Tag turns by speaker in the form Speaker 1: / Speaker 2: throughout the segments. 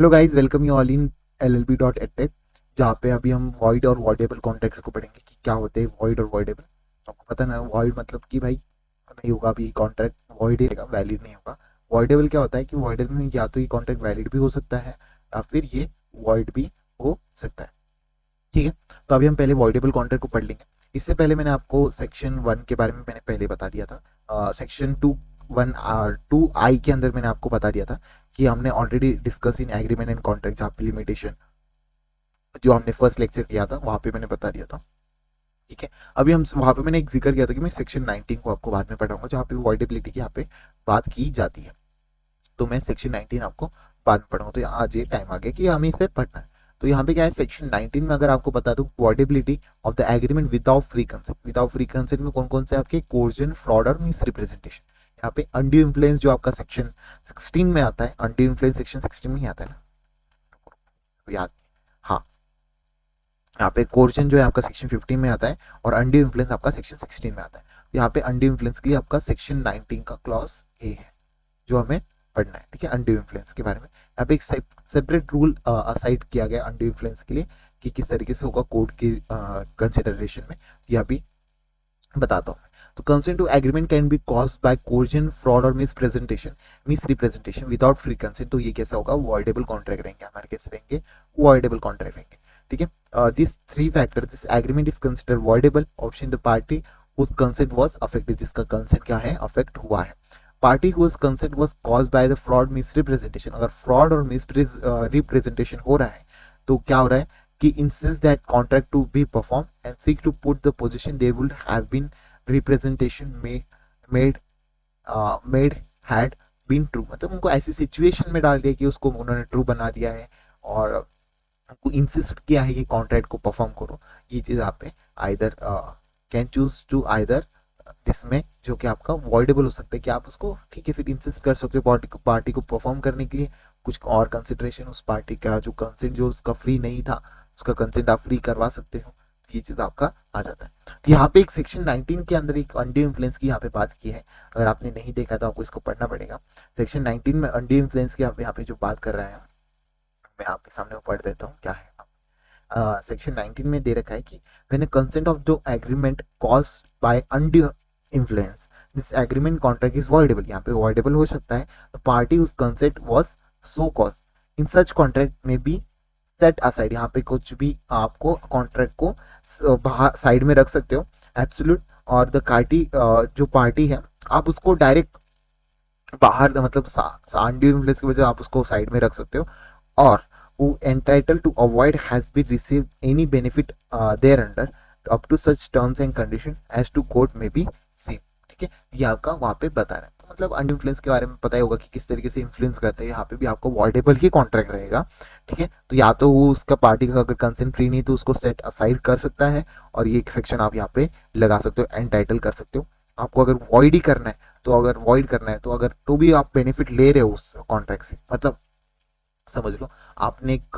Speaker 1: Hello guys, welcome you all in llb.edtech। जहाँ पे अभी हम वॉइड और वॉइडेबल कॉन्ट्रैक्ट्स को पढ़ेंगे कि क्या होते हैं वॉइड और वॉइडेबल। आपको पता ना, वॉइड मतलब कि भाई नहीं होगा, अभी कॉन्ट्रैक्ट वॉइड रहेगा, वैलिड नहीं होगा। वॉइडेबल क्या होता है कि वॉइडेबल में या तो ये कॉन्ट्रैक्ट वैलिड भी हो सकता है या फिर ये वॉइड भी हो सकता है। ठीक है, तो अभी हम पहले वॉइडेबल कॉन्ट्रैक्ट को पढ़ लेंगे। इससे पहले मैंने आपको सेक्शन 1 के बारे में मैंने पहले बता दिया था। सेक्शन 2 के अंदर मैंने आपको बता दिया था कि हमने already discuss in agreement and contract, जहाँ पे लिमिटेशन जो हमने फर्स्ट लेक्चर किया था वहाँ पे मैंने बता दिया था। ठीक है, अभी हम वहाँ पे मैंने एक जिक्र किया था कि मैं सेक्शन 19 को आपको बाद में पढ़ाऊंगा, जहाँ पे वॉइडेबिलिटी की यहाँ पे बात की जाती है। तो मैं सेक्शन 19 आपको बाद में पढ़ाऊंगा। तो आज ये टाइम आ गया कि हमें इसे पढ़ना है। तो यहाँ पे क्या है, सेक्शन 19 में अगर आपको बता दूं, voidability of the agreement without free consent. Without free consent में कौन कौन से आपके कोर्जन, फ्रॉड और मिस रिप्रेजेंटेशन। यहाँ पे अनड्यू इन्फ्लुएंस जो आपका सेक्शन 16 में आता है, अनड्यू इन्फ्लुएंस सेक्शन 16 में ही आता है ना, तो याद, हाँ, यहाँ पे कोर्जन जो है आपका सेक्शन 15 में आता है और अनड्यू इन्फ्लुएंस आपका सेक्शन 16 में आता है। यहाँ पे अनड्यू इन्फ्लुएंस के लिए आपका सेक्शन 19 का क्लॉज ए है जो हमें पढ़ना है। ठीक है, अनड्यू इन्फ्लुएंस के बारे में यहाँ पे एक सेपरेट रूल असाइड किया गया अनड्यू इन्फ्लुएंस के लिए कि किस तरीके से होगा कोर्ट की कंसिडरेशन में, यह भी बताता हूँ। तो consent to agreement can be caused by coercion, fraud और misrepresentation without free consent. तो ये कैसा होगा, वॉइडेबल कॉन्ट्रैक्ट रहेंगे हमारे, कैसे रहेंगे, वॉइडेबल कॉन्ट्रैक्ट रहेंगे। ठीक है, this three factor, this agreement is consider voidable. Option the party whose consent was affected, जिसका कंसेंट क्या है, अफेक्ट हुआ है। Party whose consent was caused by the fraud misrepresentation, अगर फ्रॉड और मिस रिप्रेजेंटेशन हो रहा है तो क्या हो रहा है कि insist that contract to be performed and seek to put the position there would have been representation made had been true। मतलब उनको ऐसी सिचुएशन में डाल दिया कि उसको उन्होंने ट्रू बना दिया है और उनको इंसिस्ट किया है कि कॉन्ट्रैक्ट को परफॉर्म करो। ये चीज आप पे either can choose to either जिसमें जो कि आपका वॉइडेबल हो सकता है कि आप उसको ठीक है फिर इंसिस्ट कर सकते हो पार्टी को परफॉर्म करने के लिए, कुछ और कंसिडरेशन उस पार्टी का जो कंसेंट जो उसका फ्री नहीं था उसका कंसेंट आप फ्री करवा सकते हो। तो ये चीज आपका आ जाता है। तो यहाँ पे एक सेक्शन 19 के अंदर एक अनड्यू इन्फ्लुएंस की यहाँ पे बात की है। अगर आपने नहीं देखा तो आपको इसको पढ़ना पड़ेगा। सेक्शन 19 में अनड्यू इन्फ्लुएंस की यहाँ पे जो बात कर रहा है, मैं आपके सामने वो पढ़ देता हूँ क्या है। सेक्शन 19 में दे रखा है कि when a consent of the agreement caused by undue influence this agreement contract is voidable. यहाँ पे वॉइडेबल हो सकता है। The party whose consent was so caused in such contract में बी सेट असाइड। यहाँ पे कुछ भी आपको कॉन्ट्रैक्ट को बाहर साइड में रख सकते हो, एब्सोल्यूट। और द पार्टी जो पार्टी है आप उसको डायरेक्ट बाहर मतलब अनड्यू इन्फ्लुएंस की वजह से आप उसको साइड में रख सकते हो। और who entitled to avoid has been received any benefit thereunder up to such terms and condition as to court may be seen। ठीक है, ये आपका वहाँ पे बता रहा है। तो मतलब अनड्यू इन्फ्लुएंस के बारे में पता ही होगा कि किस तरीके से इन्फ्लुएंस करते हैं। यहाँ पे भी आपको वॉइडेबल ही कॉन्ट्रैक्ट रहेगा। ठीक है, तो या तो वो उसका पार्टी का अगर कंसेंट फ्री नहीं तो उसको सेट असाइड कर सकता है और ये एक सेक्शन आप यहाँ पे लगा सकते हो, एंटाइटल कर सकते हो। आपको अगर वॉइड ही करना है तो अगर वॉइड करना है तो अगर तो भी आप बेनिफिट ले रहे हो उस कॉन्ट्रैक्ट से, मतलब समझ लो आपने एक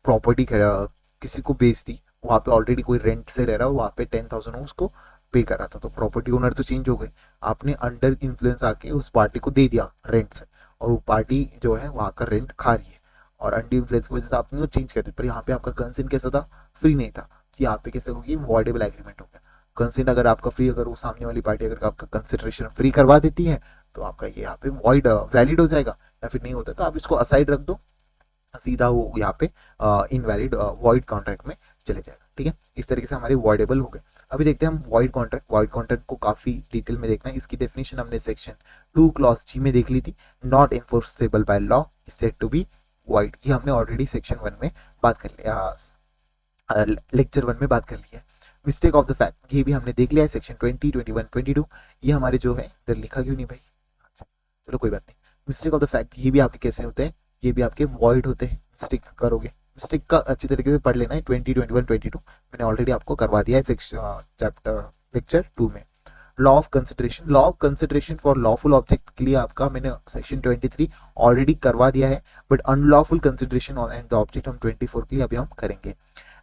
Speaker 1: प्रॉपर्टी किसी को बेच दी, वहाँ पे ऑलरेडी कोई रेंट से रह रहा है, वहाँ पे 10,000 उसको पे कर रहा था, तो प्रॉपर्टी ओनर तो चेंज हो गए, आपने अंडर इन्फ्लुएंस आके उस पार्टी को दे दिया रेंट से और वो पार्टी जो है वहाँ का रेंट खा रही है और अंडर इन्फ्लुएंस की वजह से आपने वो चेंज कर दिया। पर यहाँ पे आपका कंसेंट कैसा था, फ्री नहीं था। तो यहाँ पे कैसे होगी, वॉइडेबल एग्रीमेंट हो गया। कंसेंट अगर आपका फ्री, अगर वो सामने वाली पार्टी अगर आपका कंसिडरेशन फ्री करवा देती है तो आपका ये यहाँ पे वॉइड वैलिड हो जाएगा, या फिर नहीं होता तो आप इसको असाइड रख दो, सीधा वो यहाँ पे इनवैलिड वॉइड कॉन्ट्रैक्ट में चले जाएगा। ठीक है, इस तरीके से हमारे वॉइडेबल हो गए। अभी देखते हैं हम वॉइड कॉन्ट्रैक्ट। वॉइड कॉन्ट्रैक्ट को काफी डिटेल में देखना है। इसकी डेफिनेशन हमने सेक्शन 2 क्लॉज जी में देख ली थी। Not enforceable by law is said to be void, ये हमने ऑलरेडी सेक्शन 1 में बात कर लिया, लेक्चर 1 में बात कर लिया है। मिस्टेक ऑफ द फैक्ट ये भी हमने देख लिया है, सेक्शन 20, 21, 22। ये हमारे जो है इधर लिखा क्यों नहीं भाई, अच्छा चलो कोई बात नहीं। मिस्टेक ऑफ द फैक्ट ये भी आपके कैसे होते हैं, ये भी आपके वॉइड होते हैं। मिस्टेक करोगे, मिस्टेक का अच्छी तरीके से पढ़ लेना है। 20, 21, 22 मैंने ऑलरेडी आपको करवा दिया है चैप्टर लेक्चर 2 में। Law of consideration, law of consideration for lawful object के लिए आपका मैंने सेक्शन 23 ऑलरेडी करवा दिया है, but unlawful consideration and the object हम 24 के लिए अभी हम करेंगे।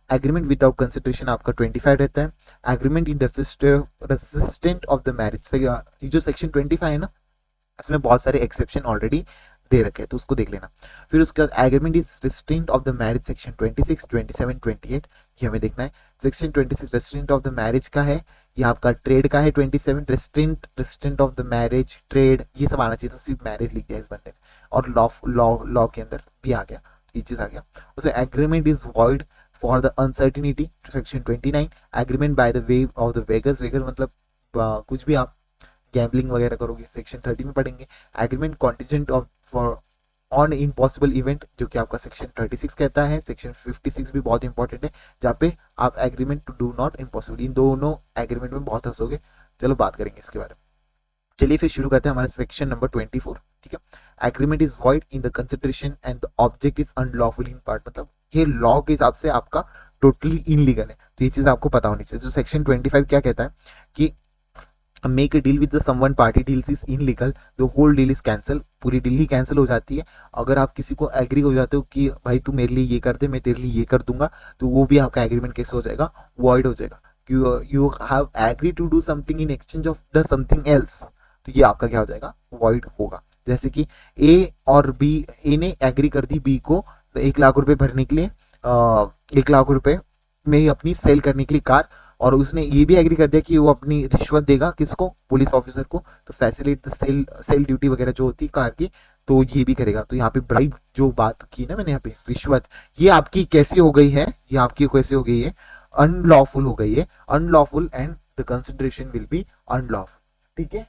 Speaker 1: एग्रीमेंट विदाउट कंसिडरेशन आपका 25 रहता है। Agreement in resistant of the marriage से, ये जो सेक्शन 25 है ना, इसमें बहुत सारे एक्सेप्शन ऑलरेडी दे रखे हैं, तो उसको देख लेना। फिर उसके बाद agreement is restraint of the marriage section 26, 27, 28, ये हमें देखना है। Section 26 restaurant of the marriage का है, ये आपका ट्रेड का है। 27 restaurant restaurant of the marriage trade, ये सब आना चाहिए, तो सिर्फ मैरिज लिख दिया इस बंदे ने, और लॉ लॉ लॉ के अंदर भी आ गया, ये चीज आ गया। उसमें agreement is void for the uncertainty, section 29। Agreement by the way of the wagers, wager मतलब कुछ भी आप गैम्बलिंग वगैरह करोगे, सेक्शन 30 में पढ़ेंगे। Agreement contingent of for on impossible event, जो कि आपका सेक्शन 36 कहता है। सेक्शन 56 भी बहुत इंपॉर्टेंट है, जहाँ पे आप agreement to do not impossible, इन दोनों एग्रीमेंट में बहुत हंसोगे। चलो बात करेंगे इसके बारे में। चलिए फिर शुरू करते हैं हमारा सेक्शन नंबर 24। ठीक है, agreement is void in the consideration and the object is unlawful in part, मतलब ये लॉ के हिसाब से आपका टोटली इनलीगल है, तो ये चीज आपको पता होनी चाहिए। जो सेक्शन 25 क्या कहता है कि make a deal with the someone party deals is illegal, the whole deal is cancel, पूरी डील ही कैंसिल हो जाती है। अगर आप किसी को एग्री हो जाते हो कि भाई तू मेरे लिए ये कर दे, मैं तेरे लिए ये कर दूंगा, तो वो भी आपका एग्रीमेंट कैसे हो जाएगा, वॉइड हो जाएगा। You have agree to do something in exchange of the something else, तो ये आपका क्या हो जाएगा, वॉइड होगा। जैसे कि ए और बी, ए ने एग्री कर दी बी को 1 लाख रुपए भरने के लिए, 1 लाख रुपए में अपनी सेल करने के लिए कार, और उसने ये भी एग्री कर दिया कि वो अपनी रिश्वत देगा किसको, पुलिस ऑफिसर को, तो फैसिलिट द सेल ड्यूटी वगैरह जो होती है कार की, तो ये भी करेगा। तो यहाँ पे ब्राइब जो बात की ना मैंने, यहाँ पे रिश्वत, ये आपकी कैसी हो गई है, ये आपकी कैसे हो गई है, अनलॉफुल हो गई है, unlawful, and the consideration will be unlawful. ठीक है,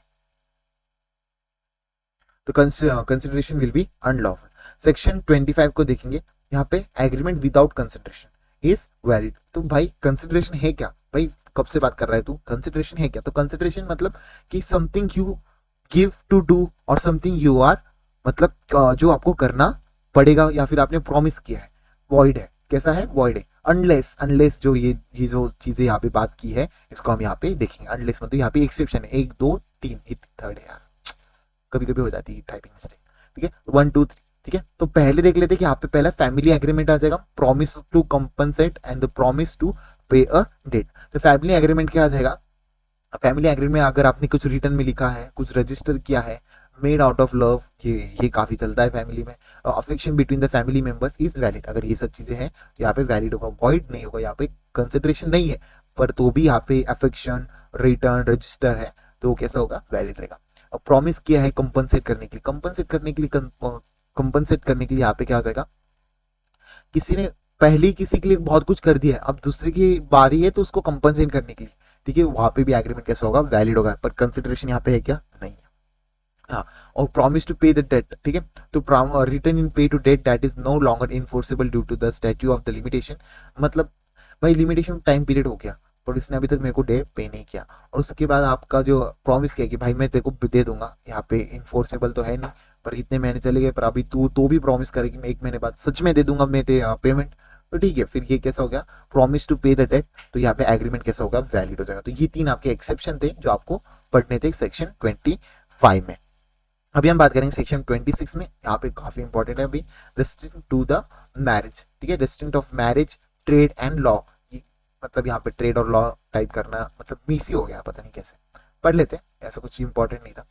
Speaker 1: तो consideration will be unlawful. Section 25 को देखेंगे, यहाँ पे agreement without consideration is valid. तो भाई कंसिडरेशन है क्या, भाई कब से बात कर रहा है तू, कंसिडरेशन है क्या, तो कंसिडरेशन मतलब कि something you give to do, और समथिंग यू आर, मतलब जो आपको करना पड़ेगा या फिर आपने प्रॉमिस किया है, वॉइड है। कैसा है, वॉइड है। अनलेस, अनलेस जो ये जो चीजें यहाँ पे बात की है, इसको हम यहाँ पे देखेंगे। अनलेस मतलब यहाँ पे एक्सेप्शन है, 1 2 3, थर्ड है यार, कभी कभी हो जाती है टाइपिंग मिस्टेक। ठीक है, 1 2 3। ठीक है, तो पहले देख लेते हैं कि यहाँ पे पहला फैमिली एग्रीमेंट आ जाएगा, promise to compensate and the promise to pay a debt. तो फैमिली एग्रीमेंट क्या आ जाएगा, फैमिली एग्रीमेंट में अगर आपने कुछ रिटर्न में लिखा है, कुछ रजिस्टर किया है, मेड आउट ऑफ लव, ये काफी चलता है फैमिली में, affection between the family members is valid, अगर ये सब चीजें हैं तो यहाँ पे वैलिड होगा, वॉइड नहीं होगा। यहाँ पे कंसिडरेशन नहीं है, पर तो भी यहाँ पे अफेक्शन, रिटर्न, रजिस्टर है, तो कैसा होगा, वैलिड रहेगा। अब प्रॉमिस किया है कंपनसेट करने के लिए, कंपनसेट करने के लिए यहाँ पे क्या हो जाएगा, किसी ने पहले किसी के लिए बहुत कुछ कर दिया है, अब दूसरे की बारी है तो उसको कंपनसेट करने के लिए, ठीक है, वहां पे भी एग्रीमेंट कैसा होगा, वैलिड होगा। पर कंसिडरेशन यहाँ पे है क्या, नहीं है। हाँ, और promise to pay the debt, ठीक है, तो return in pay to debt that is no longer enforceable due to the statute of the limitation, मतलब भाई लिमिटेशन टाइम पीरियड हो गया और इसने अभी तक मेरे को डेट पे नहीं किया, और उसके बाद आपका जो प्रॉमिस किया कि भाई मैं तेरे को दे दूंगा, यहाँ पे इनफोर्सेबल तो है नहीं, पर इतने महीने चले गए, पर अभी तू तो भी प्रॉमिस करे कि मैं 1 महीने बाद सच में दे दूंगा मैं तेरे पेमेंट, तो ठीक है, फिर ये कैसा हो गया, promise to pay the date, तो यहाँ पे एग्रीमेंट कैसा होगा, वैलिड हो जाएगा। तो ये 3 आपके एक्सेप्शन थे जो आपको पढ़ने थे सेक्शन 25 में। अभी हम बात करेंगे सेक्शन 26 में, यहाँ पे काफी इंपॉर्टेंट है अभी, रेस्ट्रिक्ट टू द मैरिज, ठीक है, restrict of marriage, trade and law, मतलब यहाँ पे ट्रेड और लॉ टाइप करना मतलब मिस ही हो गया, पता नहीं कैसे, पढ़ लेते, ऐसा कुछ इंपॉर्टेंट नहीं था,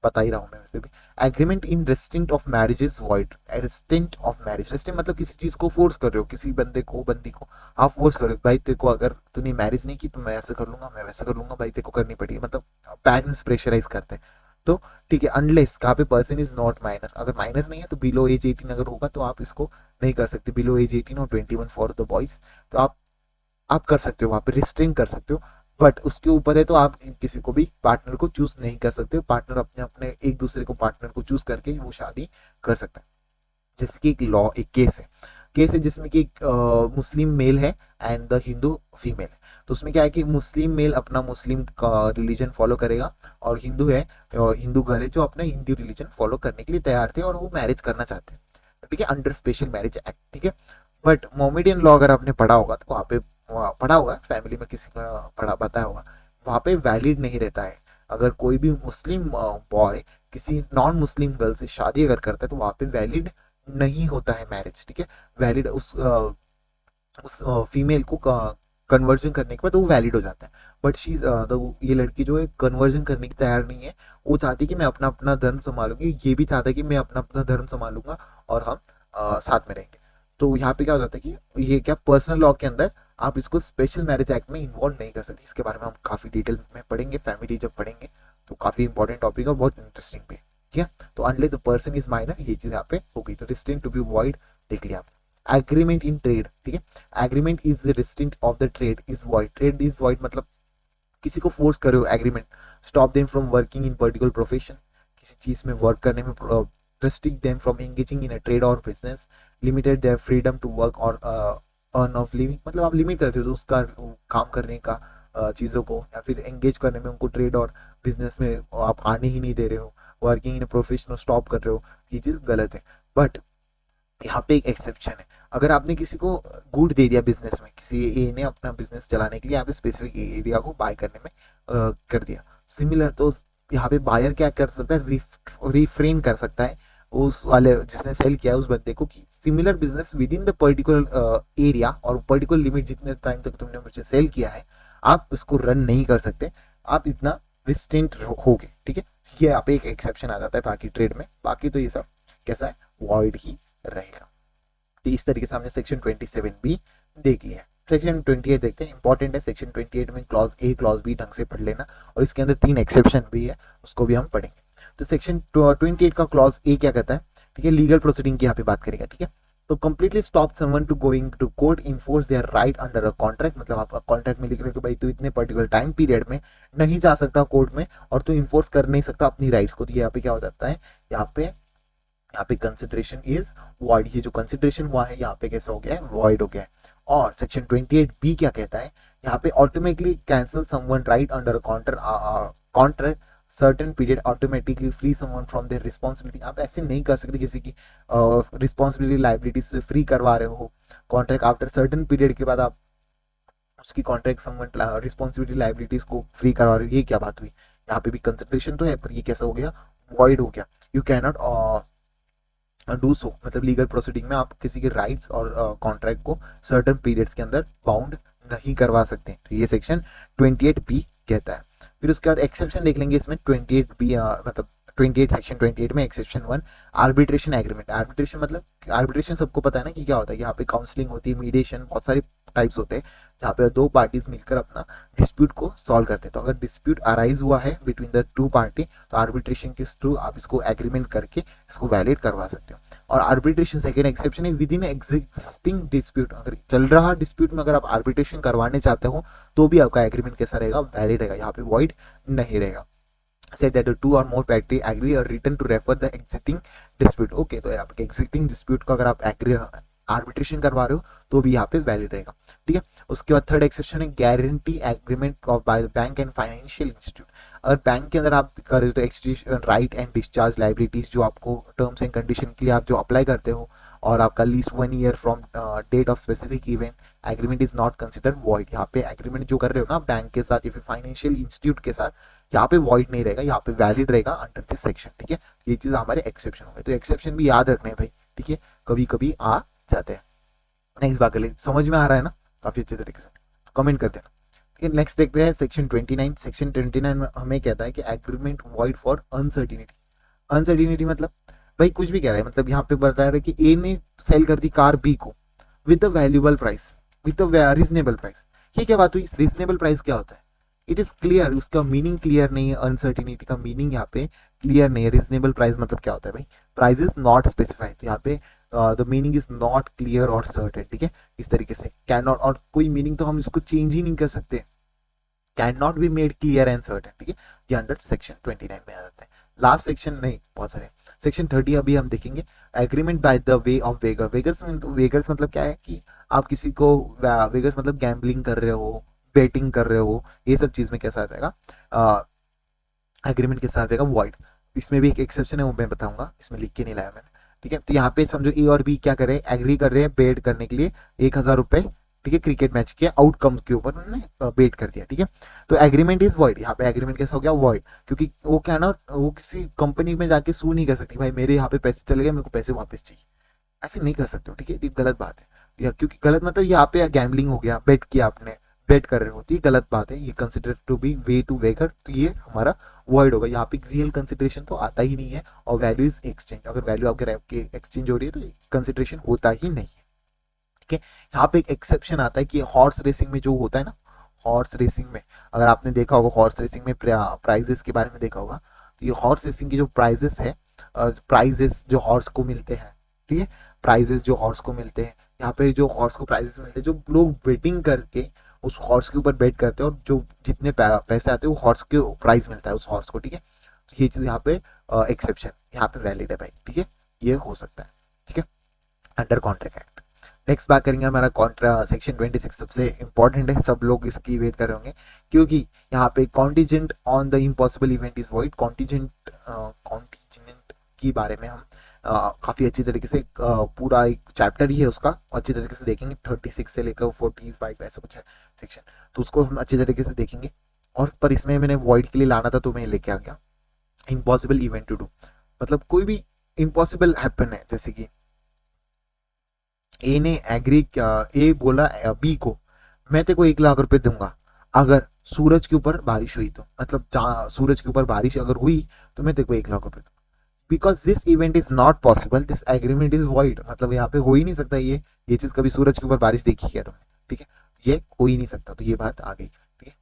Speaker 1: बता ही रहा हूँ मैं वैसे भी। Agreement in restrict of marriage is void, restrict of marriage, restrict मतलब किसी चीज को फोर्स कर रहे हो, किसी बंदे को, बंदी को आप फोर्स कर रहे हो, भाई तेरे को अगर तूने मैरिज नहीं की तो मैं ऐसा कर लूंगा, मैं वैसा कर लूंगा, भाई तेरे को करनी पड़ेगी, मतलब पेरेंट्स प्रेशराइज करते हैं, तो ठीक है। अनलेस कहाँ पे पर्सन इज नॉट माइनर, अगर माइनर नहीं है तो बिलो एज 18 अगर होगा तो आप इसको नहीं कर सकते, बिलो एज 18 और 21 फॉर द बॉयज, तो आप कर सकते हो, वहां पे रिस्ट्रिंग कर सकते हो, बट उसके ऊपर है तो आप किसी को भी पार्टनर को चूज नहीं कर सकते, पार्टनर अपने अपने एक दूसरे को पार्टनर को चूज करके वो शादी कर सकता है। जैसे कि एक लॉ, एक केस है जिसमें कि एक मुस्लिम मेल है एंड द हिंदू फीमेल है, तो उसमें क्या है कि मुस्लिम मेल अपना मुस्लिम का रिलीजन फॉलो करेगा, और हिंदू है, हिंदू गर्ल है जो अपना हिंदू रिलीजन फॉलो करने के लिए तैयार थे और वो मैरिज करना चाहते हैं, ठीक है, अंडर स्पेशल मैरिज एक्ट, ठीक है। बट मोमेडियन लॉ अगर आपने पढ़ा होगा तो वहाँ पे पढ़ा होगा, फैमिली में किसी का पढ़ा बताया होगा, वहाँ पे वैलिड नहीं रहता है। अगर कोई भी मुस्लिम बॉय किसी नॉन मुस्लिम गर्ल से शादी अगर करता है तो वहाँ पे वैलिड नहीं होता है मैरिज, ठीक है, वैलिड उस फीमेल को कन्वर्जन करने के बाद वो वैलिड हो जाता है। बट शी ये लड़की जो है कन्वर्जन करने की तैयार नहीं है। वो चाहती है कि मैं अपना अपना धर्म संभालूंगी, ये भी चाहता है कि मैं अपना अपना धर्म संभालूंगा और हम साथ में रहेंगे। तो यहाँ पे क्या हो जाता है कि ये क्या पर्सनल लॉ के अंदर आप इसको स्पेशल मैरिज एक्ट में इन्वॉल्व नहीं कर सकते। इसके बारे में हम काफी डिटेल में पढ़ेंगे, फैमिली जब पढ़ेंगे तो काफी इंपॉर्टेंट टॉपिक और बहुत इंटरेस्टिंग भी है। ठीक है, तो unless the person is minor, ये चीज यहाँ पे होगी। तो रिस्ट्रेंट टू बी वॉइड देख लिया आपने। एग्रीमेंट इन ट्रेड, ठीक है, agreement is restraint of the trade is void. Trade is void मतलब किसी को फोर्स करे हो agreement, stop them from working in particular profession, किसी चीज में वर्क करने में, restrict them from engaging in a trade or business, limited their freedom to work or earn of living। मतलब आप लिमिट करते हो तो उसका काम करने का चीज़ों को, या फिर एंगेज करने में उनको ट्रेड और बिजनेस में आप आने ही नहीं दे रहे हो, वर्किंग इन प्रोफेशनल स्टॉप कर रहे हो, ये चीज़ गलत है। बट यहाँ पे एक एक्सेप्शन है, अगर आपने किसी को गुड दे दिया बिजनेस में, किसी ए ने अपना बिजनेस चलाने के लिए यहाँ पे स्पेसिफिक एरिया को बाय करने में कर दिया सिमिलर, तो यहाँ पे बायर क्या कर सकता है, रिफ्रेन कर सकता है उस वाले जिसने सेल किया है उस बंदे को कि similar business with in the particular area और पर्टिकुलर लिमिट जितने टाइम तक तुमने मुझे सेल किया है आप उसको रन नहीं कर सकते, आप इतना रिस्ट्रेंट होगे। ठीक है, ये यहाँ पे एक एक्सेप्शन आ जाता है बाकी ट्रेड में, बाकी तो ये सब कैसा है, वॉइड ही रहेगा। तो इस तरीके से हमने सेक्शन 27 भी देख लिया है। सेक्शन 28 देखते हैं, इंपॉर्टेंट है। सेक्शन 28 में क्लॉज ए क्लॉज बी ढंग से पढ़ लेना, और इसके अंदर 3 एक्सेप्शन भी है, उसको भी हम पढ़ेंगे। तो सेक्शन 28 का क्लॉज ए क्या कहता है, ठीक है, लीगल प्रोसीडिंग की यहाँ पे बात करेगा। ठीक है, तो completely stop someone to going to court, enforce their right under a contract. मतलब आप कॉन्ट्रैक्ट में लिख रहे हो कि भाई तू इतने पर्टिकुलर टाइम पीरियड में नहीं जा सकता कोर्ट में और तू इन्फोर्स कर नहीं सकता अपनी राइट्स को। तो यहाँ पे क्या हो जाता है, यहाँ पे कंसिडरेशन इज वॉइड। ये जो कंसिडरेशन हुआ है यहाँ पे कैसा हो गया है, वॉइड हो गया है। और सेक्शन 28 बी क्या कहता है, यहाँ पे automatically cancel someone right under contract certain period, automatically free someone from their responsibility. आप ऐसे नहीं कर सकते किसी की रिस्पॉन्सिबिलिटी लाइबिलिटी से फ्री करवा रहे हो कॉन्ट्रैक्ट, आफ्टर सर्टेन पीरियड के बाद आप उसकी कॉन्ट्रैक्ट समवन रिस्पॉन्सिबिलिटी लाइबिलिटीज को फ्री करवा रहे हो। ये क्या बात हुई, यहाँ पे भी कंसिडरेशन तो है पर ये कैसा हो गया, वॉइड हो गया। You can not do so, मतलब लीगल प्रोसीडिंग में आप किसी के राइट्स और कॉन्ट्रैक्ट को सर्टेन पीरियड्स के अंदर बाउंड नहीं करवा सकते। तो ये सेक्शन 28 बी कहता है। फिर उसके बाद एक्सेप्शन देख लेंगे इसमें 28 बी, मतलब 28 सेक्शन 28 में एक्सेप्शन 1 आर्बिट्रेशन एग्रीमेंट। आर्बिट्रेशन मतलब आर्बिट्रेशन सबको पता है ना कि क्या होता है, यहाँ पे काउंसलिंग होती है, मीडिएशन, बहुत सारे टाइप्स होते हैं जहाँ पे दो पार्टीज मिलकर अपना डिस्प्यूट को सॉल्व करते हैं। तो अगर डिस्प्यूट अराइज हुआ है बिटवीन द टू पार्टी तो आर्बिट्रेशन के थ्रू आप इसको एग्रीमेंट करके इसको वैलिड करवा सकते हो। और आर्बिट्रेशन सेकेंड एक्सेप्शन है विद इन एग्जिस्टिंग डिस्प्यूट, अगर चल रहा डिस्प्यूट में अगर आप आर्बिट्रेशन करवाने चाहते हो तो भी आपका एग्रीमेंट कैसा रहेगा, वैलिड रहेगा, यहाँ पे वॉइड नहीं रहेगा। said that the two or more party agree or written to refer the existing dispute। Okay, तो आपके existing dispute को अगर आप एग्री आर्बिट्रेशन करवा रहे हो तो भी यहाँ पे वैलिड रहेगा। ठीक है, उसके बाद थर्ड एक्सेप्शन है guarantee agreement of by bank and financial institute. अगर बैंक के अंदर आप कर रहे हो तो extension right and discharge liabilities जो आपको टर्म्स एंड कंडीशन के लिए आप जो अप्लाई करते हो, और आपका least 1 year from date of specific event, agreement is not consider void. यहाँ पे एग्रीमेंट जो कर रहे हो ना बैंक के साथ या फिर फाइनेंशियल इंस्टीट्यूट के साथ, यहाँ पे वॉइड नहीं रहेगा, यहाँ पे वैलिड रहेगा अंडर दिस सेक्शन। ठीक है, ये चीज हमारे एक्सेप्शन हो गए। तो एक्सेप्शन भी याद रखने हैं भाई, ठीक है, कभी कभी आ जाते हैं। नेक्स्ट बात कर ले, समझ में आ रहा है ना काफी अच्छे तरीके से, कमेंट करते हैं। ठीक है, नेक्स्ट देखते हैं सेक्शन 29। सेक्शन 29 में हमें कहता है कि agreement void for uncertainty. Uncertainty मतलब भाई कुछ भी कह रहा है, मतलब यहाँ पे बता रहा है कि ए ने सेल कर दी कार बी को with the valuable price, with the reasonable price. ये क्या बात हुई, रीजनेबल प्राइस क्या होता है, इट इज क्लियर, उसका मीनिंग क्लियर नहीं है। अनसर्टिनिटी का मीनिंग यहाँ पे क्लियर नहीं है। रीजनेबल प्राइस मतलब क्या होता है भाई, प्राइस इज नॉट स्पेसिफाइड, तो यहाँ पे the meaning is not clear और सर्टेन। ठीक है, इस तरीके से कैन नॉट, और कोई मीनिंग तो हम इसको चेंज ही नहीं कर सकते, can not be made clear and certain. ठीक है, ये अंडर सेक्शन 29 में आ जाता है। लास्ट सेक्शन नहीं, बहुत सारे सेक्शन 30 अभी हम देखेंगे। Agreement by the way of wager. Wagers मतलब क्या है कि आप किसी को, वेगर्स मतलब गैम्बलिंग कर रहे हो, बेटिंग कर रहे हो, ये सब चीज में कैसा आ जाएगा, एग्रीमेंट के साथ आ जाएगा वॉइड। इसमें भी एक एक्सेप्शन है वो मैं बताऊंगा, इसमें लिख के नहीं लाया मैंने। ठीक है, तो यहाँ पे समझो ए और बी क्या कर रहे हैं, एग्री कर रहे हैं बेट करने के लिए 1000 रुपए, ठीक है, क्रिकेट मैच के आउटकम के ऊपर उन्होंने बेट कर दिया। ठीक है, तो एग्रीमेंट इज वॉइड। यहाँ पे एग्रीमेंट कैसा हो गया, वॉइड, क्योंकि वो क्या ना, वो किसी कंपनी में जाके सू नहीं कर सकती, भाई मेरे यहाँ पे पैसे चले गए, मेरे को पैसे वापस चाहिए, ऐसे नहीं कर सकते हो। ठीक है, ये गलत बात है, या क्योंकि गलत मतलब यहाँ पे गैम्बलिंग हो गया, बेट किया आपने, वेट कर रहे हो, तो ये गलत बात है, ये consider to be way to wager, तो ये हमारा वॉइड होगा। यहाँ पे रियल कंसिडरेशन तो आता ही नहीं है, और वैल्यू इज एक्सचेंज, अगर वैल्यू आपके एक्सचेंज हो रही है तो कंसिडरेशन होता ही नहीं है। ठीक है, यहाँ पे एक एक्सेप्शन आता है कि हॉर्स रेसिंग में जो होता है ना, हॉर्स रेसिंग में अगर आपने देखा होगा, हॉर्स रेसिंग में प्राइजेस के बारे में देखा होगा, तो ये हॉर्स रेसिंग की जो प्राइजेस है, प्राइजेस जो हॉर्स को मिलते हैं, ठीक है, प्राइजेस जो हॉर्स को मिलते हैं, यहाँ पे जो हॉर्स को प्राइजेस मिलते हैं, जो लोग बेटिंग करके उस हॉर्स के ऊपर बेट करते हैं, और जो जितने पैसे आते हैं वो हॉर्स के प्राइस मिलता है उस हॉर्स को। ठीक है, तो ये चीज यहाँ पे एक्सेप्शन यहाँ पे वैलिड है भाई। ठीक है, ये हो सकता है। ठीक है, अंडर कॉन्ट्रैक्ट एक्ट। नेक्स्ट बात करेंगे हमारा कॉन्ट्रा सेक्शन 26, सबसे इंपॉर्टेंट है, सब लोग इसकी वेट कर रहे होंगे, क्योंकि यहाँ पे contingent on the impossible event is void. Contingent के बारे में हम काफी अच्छी तरीके से पूरा एक चैप्टर ही है उसका, अच्छी तरीके से देखेंगे, 36 से लेकर 45 ऐसा कुछ है सेक्शन, तो उसको हम अच्छी तरीके से देखेंगे। और पर इसमें मैंने वॉइड के लिए लाना था तो मैं लेके आ गया इम्पॉसिबल इवेंट टू डू, मतलब कोई भी इम्पॉसिबल हैपन है, जैसे कि ए ने एग्री, ए बोला बी को, मैं तेरे को 1 लाख रुपए दूंगा अगर सूरज के ऊपर बारिश हुई, तो मतलब सूरज के ऊपर बारिश अगर हुई तो मैं तेरे को 1 लाख रुपए दूंगा। Because this event is not possible, this agreement is void, मतलब यहाँ पे हो ही नहीं सकता ये चीज, कभी सूरज के ऊपर बारिश देखी है तुमने? ठीक है, ये हो ही नहीं सकता, तो ये बात आ गई। ठीक है,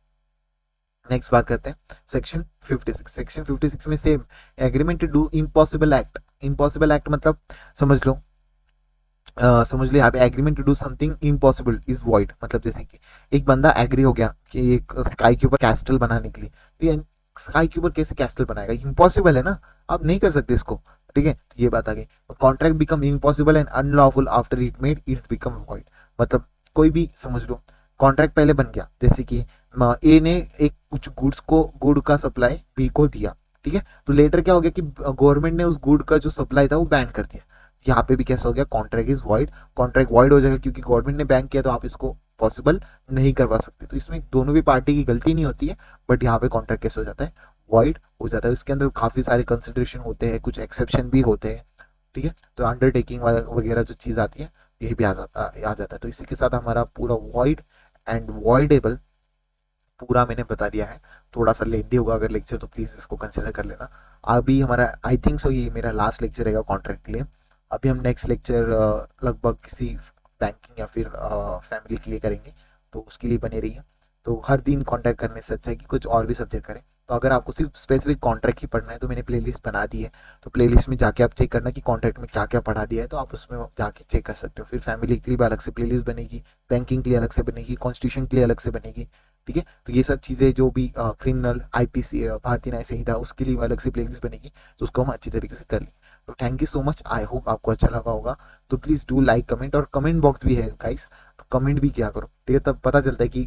Speaker 1: नेक्स्ट बात करते हैं सेक्शन 56। सेक्शन 56 में same, agreement to do impossible act. Impossible act मतलब समझ लो, समझ लो यहाँ पे agreement to do something impossible is void, मतलब जैसे कि एक बंदा एग्री हो गया कि एक स्काई के ऊपर कैस्टल बनाने के लिए, ठीक है, स्काई के ऊपर कैसे कैस्टल बनाएगा, इम्पॉसिबल है ना, आप नहीं कर सकते इसको। ठीक है, तो ये बात आ गई। Contract become impossible and unlawful after it made it's become void, मतलब कोई भी समझ लो कॉन्ट्रैक्ट पहले बन गया, जैसे कि ए ने एक कुछ गुड का सप्लाई बी को दिया, ठीक है, तो लेटर क्या हो गया कि गवर्नमेंट ने उस गुड का जो सप्लाई था वो बैन कर दिया। यहाँ पे भी कैसा हो गया, contract is void, contract void हो जाएगा क्योंकि गवर्नमेंट ने बैन किया, तो आप इसको पॉसिबल नहीं करवा सकते। तो इसमें दोनों भी पार्टी की गलती नहीं होती है, बट यहाँ पे कॉन्ट्रैक्ट कैसे हो जाता है, वॉइड हो जाता है। इसके अंदर काफी सारे कंसिडरेशन होते हैं, कुछ एक्सेप्शन भी होते हैं। ठीक है, तो अंडरटेकिंग वगैरह जो चीज आती है ये भी आ जाता है। तो इसी के साथ हमारा पूरा वॉइड एंड वॉइडेबल पूरा मैंने बता दिया है। थोड़ा सा लेंदी होगा अगर लेक्चर, तो प्लीज इसको कंसिडर कर लेना। अभी हमारा आई थिंक सो ये मेरा लास्ट लेक्चर रहेगा कॉन्ट्रैक्ट के लिए। अभी हम नेक्स्ट लेक्चर लगभग किसी बैंकिंग या फिर फैमिली के लिए करेंगे, तो उसके लिए बने रहिए। तो हर दिन कॉन्ट्रैक्ट करने से अच्छा है कि कुछ और भी सब्जेक्ट करें। तो अगर आपको सिर्फ स्पेसिफिक कॉन्ट्रैक्ट ही पढ़ना है तो मैंने प्लेलिस्ट बना दी है, तो प्लेलिस्ट में जाके आप चेक करना कि कॉन्ट्रैक्ट में क्या क्या पढ़ा दिया है, तो आप उसमें जाके चेक कर सकते हो। फिर फैमिली के लिए भी अलग से प्लेलिस्ट बनेगी, बैंकिंग के लिए अलग से बनेगी, कॉन्स्टिट्यूशन के लिए अलग से बनेगी। ठीक है, तो ये सब चीज़ें जो भी क्रिमिनल आईपीसी भारतीय न्याय संहिता उसके लिए अलग से प्लेलिस्ट बनेगी, तो उसको हम अच्छी तरीके से कर लें। तो thank you so much, I hope आपको अच्छा लगा होगा। तो प्लीज़ डू लाइक कमेंट, और कमेंट बॉक्स भी है गाइस, तो कमेंट भी किया करो। ठीक है, तब पता चलता है कि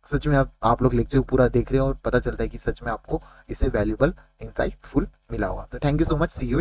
Speaker 1: सच में आप लोग लेक्चर पूरा देख रहे हो, और पता चलता है कि सच में आपको इससे वैल्यूबल इंसाइटफुल मिला होगा। तो thank you so much, see you.